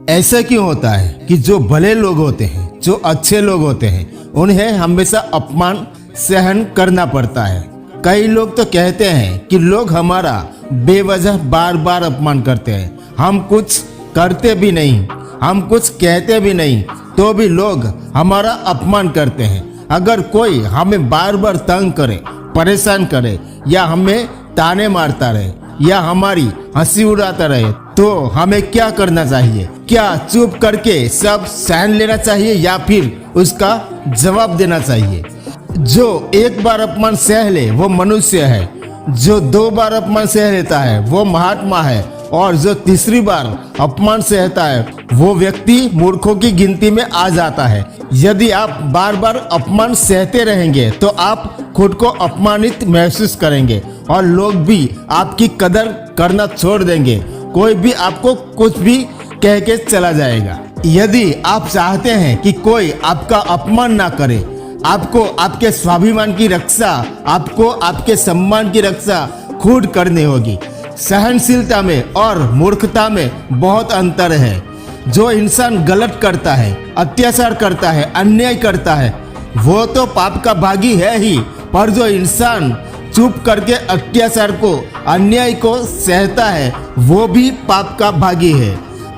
ऐसा क्यों होता है कि जो भले लोग होते हैं, जो अच्छे लोग होते हैं, उन्हें हमेशा अपमान सहन करना पड़ता है। कई लोग तो कहते हैं कि लोग हमारा बेवजह बार बार अपमान करते हैं। हम कुछ करते भी नहीं, हम कुछ कहते भी नहीं, तो भी लोग हमारा अपमान करते हैं। अगर कोई हमें बार बार तंग करे, परेशान करे, या हमें ताने मारता रहे, या हमारी हंसी उड़ाता रहे, तो हमें क्या करना चाहिए? क्या चुप करके सब सहन लेना चाहिए या फिर उसका जवाब देना चाहिए? जो एक बार अपमान सह ले वो मनुष्य है, जो 2 बार अपमान सह लेता है वो महात्मा है, और जो तीसरी बार अपमान सहता है वो व्यक्ति मूर्खों की गिनती में आ जाता है। यदि आप बार बार अपमान सहते रहेंगे तो आप खुद को अपमानित महसूस करेंगे और लोग भी आपकी कदर करना छोड़ देंगे। कोई भी आपको कुछ भी कह के चला जाएगा। यदि आप चाहते हैं कि कोई आपका अपमान ना करे, आपको आपके स्वाभिमान की रक्षा, आपको आपके सम्मान की रक्षा खुद करनी होगी। सहनशीलता में और मूर्खता में बहुत अंतर है। जो इंसान गलत करता है, अत्याचार करता है, अन्याय करता है, वो तो पाप का भागी है ही, पर जो इंसान चुप करके अत्याचार को, अन्याय को सहता है, वो भी पाप का भागी है।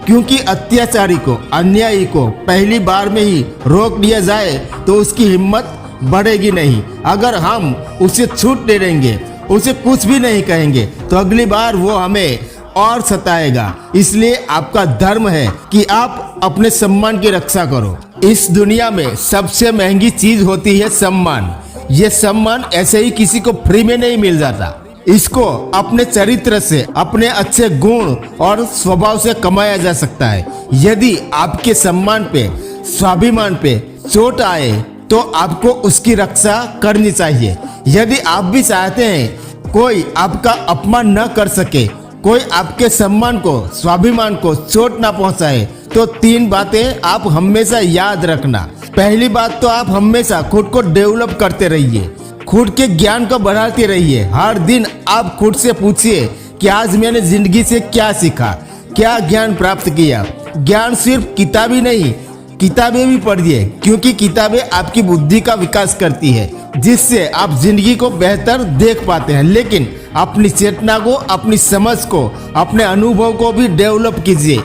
क्योंकि अत्याचारी को, अन्यायी को पहली बार में ही रोक दिया जाए तो उसकी हिम्मत बढ़ेगी नहीं। अगर हम उसे छूट दे देंगे, उसे कुछ भी नहीं कहेंगे, तो अगली बार वो हमें और सताएगा। इसलिए आपका धर्म है कि आप अपने सम्मान की रक्षा करो। इस दुनिया में सबसे महंगी चीज होती है सम्मान। ये सम्मान ऐसे ही किसी को फ्री में नहीं मिल जाता। इसको अपने चरित्र से, अपने अच्छे गुण और स्वभाव से कमाया जा सकता है। यदि आपके सम्मान पे, स्वाभिमान पे चोट आए तो आपको उसकी रक्षा करनी चाहिए। यदि आप भी चाहते हैं कोई आपका अपमान न कर सके, कोई आपके सम्मान को, स्वाभिमान को चोट ना पहुंचाए, तो 3 बातें आप हमेशा याद रखना। पहली बात तो आप हमेशा खुद को डेवलप करते रहिए, खुद के ज्ञान को बढ़ाते रहिए। हर दिन आप खुद से पूछिए कि आज मैंने जिंदगी से क्या सीखा, क्या ज्ञान प्राप्त किया। ज्ञान सिर्फ किताबी नहीं, किताबें भी पढ़िए, क्योंकि किताबें आपकी बुद्धि का विकास करती है, जिससे आप जिंदगी को बेहतर देख पाते हैं। लेकिन अपनी चेतना को, अपनी समझ को, अपने अनुभव को भी डेवलप कीजिए।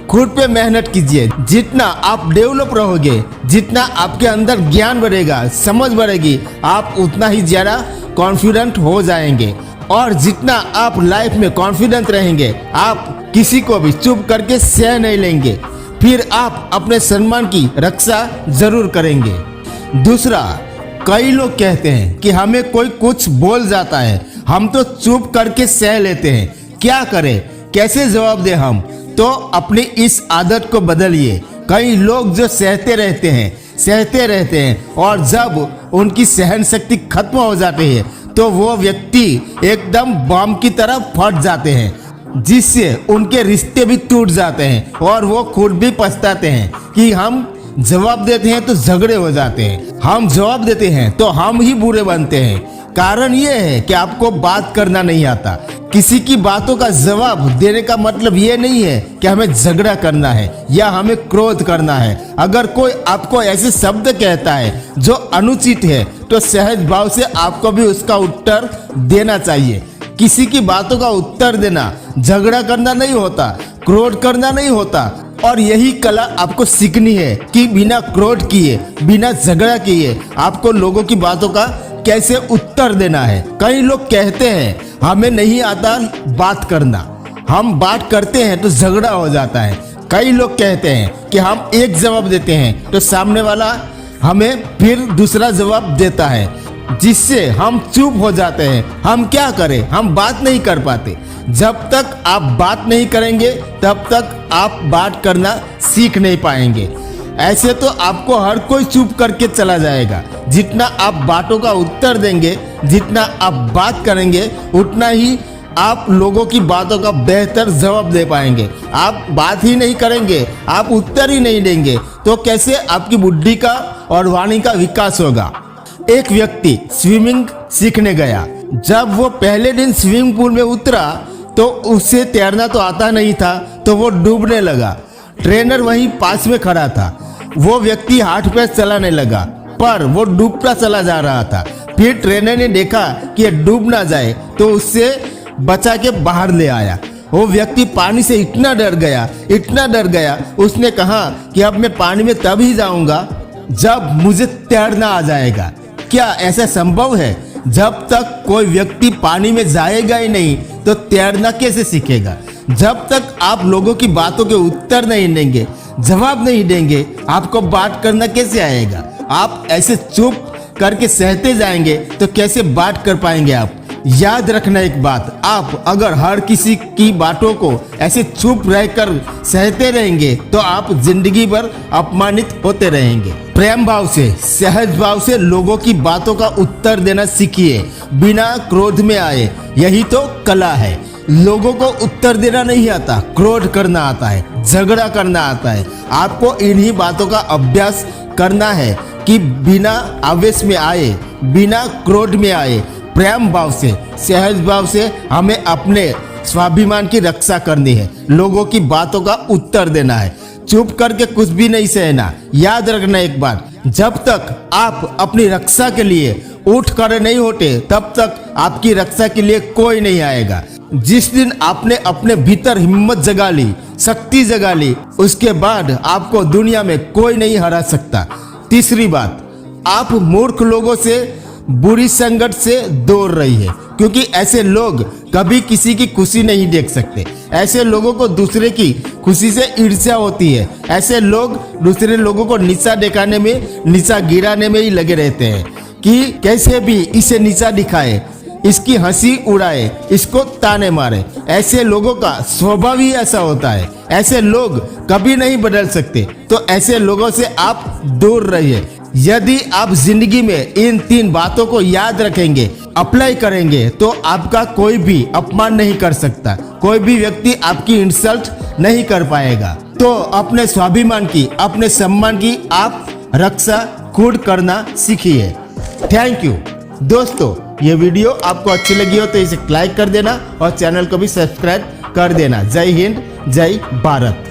खुद पे मेहनत कीजिए। जितना आप डेवलप रहोगे, जितना आपके अंदर ज्ञान बढ़ेगा, समझ बढ़ेगी, आप उतना ही ज़्यादा कॉन्फिडेंट हो जाएंगे। और जितना आप लाइफ में कॉन्फिडेंट रहेंगे, आप किसी को भी चुप करके सह नहीं लेंगे। फिर आप अपने सम्मान की रक्षा जरूर करेंगे। दूसरा, कई लोग कहते हैं कि हमें कोई कुछ बोल जाता है, हम तो चुप करके सह लेते हैं, क्या करें, कैसे जवाब दें हम? तो अपनी इस आदत को बदलिए। कई लोग जो सहते रहते हैं और जब उनकी सहन शक्ति खत्म हो जाती है तो वो व्यक्ति एकदम बम की तरह फट जाते हैं, जिससे उनके रिश्ते भी टूट जाते हैं और वो खुद भी पछताते हैं कि हम जवाब देते हैं तो झगड़े हो जाते हैं, हम जवाब देते हैं तो हम ही बुरे बनते हैं। कारण ये है कि आपको बात करना नहीं आता। किसी की बातों का जवाब देने का मतलब ये नहीं है कि हमें झगड़ा करना है या हमें क्रोध करना है। अगर कोई आपको ऐसे शब्द कहता है जो अनुचित है, तो सहज भाव से आपको भी उसका उत्तर देना चाहिए। किसी की बातों का उत्तर देना झगड़ा करना नहीं होता, क्रोध करना नहीं होता। और यही कला आपको सीखनी है कि बिना क्रोध किए, बिना झगड़ा किए आपको लोगों की बातों का कैसे उत्तर देना है। कई लोग कहते हैं हमें नहीं आता बात करना, हम बात करते हैं तो झगड़ा हो जाता है। कई लोग कहते हैं कि हम एक जवाब देते हैं तो सामने वाला हमें फिर दूसरा जवाब देता है, जिससे हम चुप हो जाते हैं। हम क्या करें, हम बात नहीं कर पाते। जब तक आप बात नहीं करेंगे तब तक आप बात करना सीख नहीं पाएंगे। ऐसे तो आपको हर कोई चुप करके चला जाएगा। जितना आप बातों का उत्तर देंगे, जितना आप बात करेंगे, उतना ही आप लोगों की बातों का बेहतर जवाब दे पाएंगे। आप बात ही नहीं करेंगे, आप उत्तर ही नहीं देंगे, तो कैसे आपकी बुद्धि का और वाणी का विकास होगा। एक व्यक्ति स्विमिंग सीखने गया। जब वो पहले दिन स्विमिंग पूल में उतरा तो उसे तैरना तो आता नहीं था, तो वो डूबने लगा। ट्रेनर वहीं पास में खड़ा था। वो व्यक्ति हाथ पैर चलाने लगा पर वो डूबता चला जा रहा था। फिर ट्रेनर ने देखा कि ये डूब ना जाए तो उससे बचा के बाहर ले आया। वो व्यक्ति पानी से इतना डर गया, उसने कहा कि अब मैं पानी में तभी जाऊंगा जब मुझे तैरना आ जाएगा। क्या ऐसा संभव है? जब तक कोई व्यक्ति पानी में जाएगा ही नहीं तो तैरना कैसे सीखेगा? जब तक आप लोगों की बातों के उत्तर नहीं देंगे, जवाब नहीं देंगे, आपको बात करना कैसे आएगा? आप ऐसे चुप करके सहते जाएंगे तो कैसे बात कर पाएंगे आप? याद रखना एक बात, आप अगर हर किसी की बातों को ऐसे चुप रहकर सहते रहेंगे तो आप जिंदगी भर अपमानित होते रहेंगे। प्रेम भाव से, सहज भाव से लोगों की बातों का उत्तर देना सीखिए, बिना क्रोध में आए। यही तो कला है। लोगों को उत्तर देना नहीं आता, क्रोध करना आता है, झगड़ा करना आता है। आपको इन्हीं बातों का अभ्यास करना है कि बिना आवेश में आए, बिना क्रोध में आए, प्रेम भाव से, सहज भाव से हमें अपने स्वाभिमान की रक्षा करनी है। लोगों की बातों का उत्तर देना है, चुप करके कुछ भी नहीं सहना। याद रखना एक बात, जब तक आप अपनी रक्षा के लिए उठ खड़े नहीं होते तब तक आपकी रक्षा के लिए कोई नहीं आएगा। जिस दिन आपने अपने भीतर हिम्मत जगा ली, शक्ति जगा ली, उसके बाद आपको दुनिया में कोई नहीं हरा सकता। तीसरी बात, आप मूर्ख लोगों से, बुरी संगत से दूर रहिए, क्योंकि ऐसे लोग कभी किसी की खुशी नहीं देख सकते। ऐसे लोगों को दूसरे की खुशी से ईर्ष्या होती है। ऐसे लोग दूसरे लोगों को नीचा दिखाने में, नीचा गिराने में ही लगे रहते हैं कि कैसे भी इसे नीचा दिखाए, इसकी हंसी उड़ाए, इसको ताने मारे। ऐसे लोगों का स्वभाव ही ऐसा होता है। ऐसे लोग कभी नहीं बदल सकते, तो ऐसे लोगों से आप दूर रहिए। यदि आप जिंदगी में इन 3 बातों को याद रखेंगे, अप्लाई करेंगे, तो आपका कोई भी अपमान नहीं कर सकता, कोई भी व्यक्ति आपकी इंसल्ट नहीं कर पाएगा। तो अपने स्वाभिमान की, अपने सम्मान की आप रक्षा खुद करना सीखिए। थैंक यू दोस्तों। ये वीडियो आपको अच्छी लगी हो तो इसे लाइक कर देना और चैनल को भी सब्सक्राइब कर देना। जय हिंद, जय भारत।